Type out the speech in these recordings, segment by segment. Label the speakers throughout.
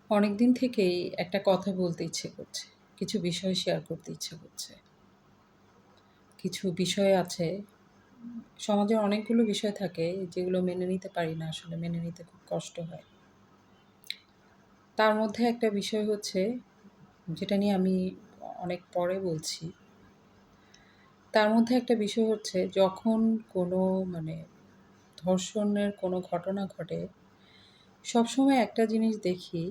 Speaker 1: অনেকদিন থেকেই একটা কথা বলতে ইচ্ছে করছে। কিছু বিষয় শেয়ার করতে ইচ্ছে করছে। কিছু বিষয় আছে, সমাজের অনেকগুলো বিষয় থাকে যেগুলো মেনে নিতে পারি না আসলে, মেনে নিতে খুব কষ্ট হয়। তার মধ্যে একটা বিষয় হচ্ছে, যেটা নিয়ে আমি অনেক পরে বলছি। তার মধ্যে একটা বিষয় হচ্ছে যখন কোনো মানে ধর্ষণের কোনো ঘটনা ঘটে, সবসময় একটা জিনিস দেখি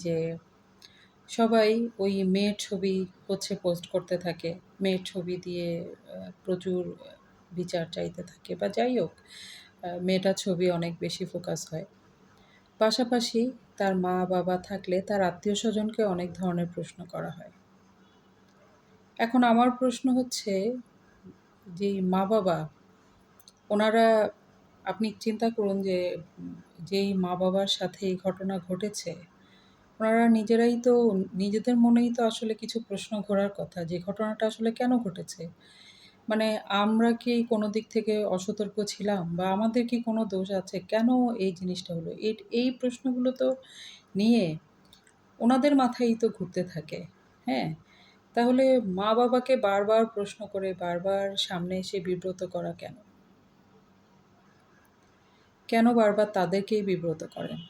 Speaker 1: যে সবাই ওই মেয়ের ছবি হচ্ছে পোস্ট করতে থাকে। মেয়ের ছবি দিয়ে প্রচুর বিচার চাইতে থাকে বা যাই হোক, মেয়েটার ছবি অনেক বেশি ফোকাস হয়। পাশাপাশি তার মা-বাবা থাকলে তার আত্মীয়স্বজনকে অনেক ধরনের প্রশ্ন করা হয়। এখন আমার প্রশ্ন হচ্ছে, যেই মা-বাবা, ওনারা, আপনি চিন্তা করুন যে যেই মা-বাবার সাথে এই ঘটনা ঘটেছে, ওনারা নিজেরাই তো, নিজেদের মনেই তো আসলে কিছু প্রশ্ন ঘোরার কথা যে ঘটনাটা আসলে কেন ঘটেছে? মানে আমরা কি কোনো দিক থেকে অসতর্ক ছিলাম? বা আমাদের কি কোনো দোষ আছে? কেন এই জিনিসটা হলো? এই প্রশ্নগুলো তো নিয়ে ওনাদের মাথায়ই তো ঘুরতে থাকে, হ্যাঁ? তাহলে মা-বাবাকে বারবার প্রশ্ন করে বারবার সামনে এসে বিব্রত করা কেন? কেন বারবার তাদেরকেই বিব্রত করেন?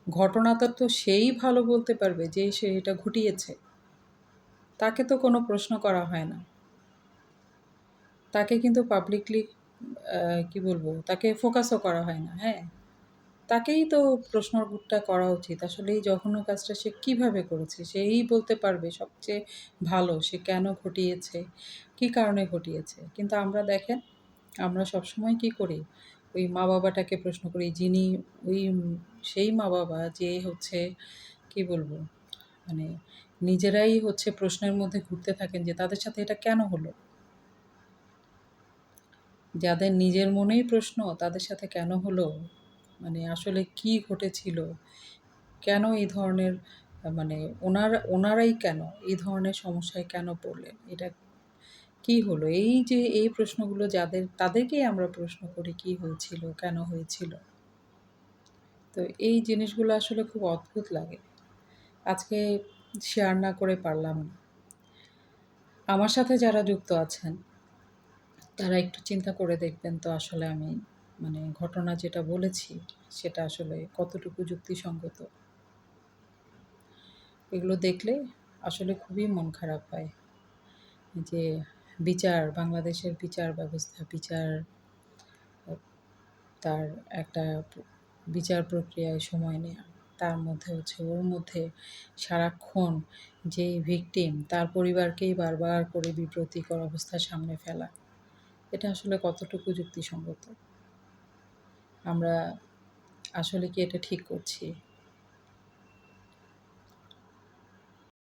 Speaker 1: ঘটনাটা তো সেই ভালো বলতে পারবে যে সে এটা ঘটিয়েছে। তাকে তো কোনো প্রশ্ন করা হয় না। তাকে কিন্তু পাবলিকলি আ কি বলবো? তাকে ফোকাসও করা হয় না, হ্যাঁ? তাকেই তো প্রশ্নটা করা উচিত। আসলে এই জঘন্য কাজটা সে কিভাবে করেছে? সেই বলতে পারবে সবচেয়ে ভালো সে কেন ঘটিয়েছে, কী কারণে ঘটিয়েছে। কিন্তু আমরা দেখেন, আমরা সবসময় কি করি? ওই মা-বাবাটাকে প্রশ্ন করি, যিনি ওই সেই মা-বাবা যে হচ্ছে কি বলবো? মানে নিজেরাই হচ্ছে প্রশ্নের মধ্যে ঘুরতে থাকেন যে তাদের সাথে এটা কেন হলো? যাদের নিজের মনেই প্রশ্ন তাদের সাথে কেন হলো? মানে আসলে কি ঘটেছিল? কেন এই ধরনের মানে ওনারাই কেন এই ধরনের সমস্যায় কেন পড়লেন? এটা কি হলো? এই যে এই প্রশ্নগুলো তাদেরকেই আমরা প্রশ্ন করি কি হয়েছিল? কেন হয়েছিল? তো এই জিনিসগুলো আসলে খুব অদ্ভুত লাগে। আজকে শেয়ার না করে পারলাম না। আমার সাথে যারা যুক্ত আছেন, তারা একটু চিন্তা করে দেখবেন তো আসলে আমি মানে ঘটনা যেটা বলেছি, সেটা আসলে কতটুকু যুক্তিসঙ্গত। এগুলো দেখলে আসলে খুবই মন খারাপ হয় যে বাংলাদেশের বিচার ব্যবস্থা, আ তার একটা বিচার প্রক্রিয়ায় সময় নেয়া। তার মধ্যে হচ্ছে ওর মধ্যে সারাক্ষণ যেই ভিকটিম তার পরিবারকেই বারবার করে বিব্রতিকর অবস্থার সামনে ফেলা। এটা আসলে কতটুকু যুক্তিসঙ্গত? আমরা আসলে কি এটা ঠিক করছি?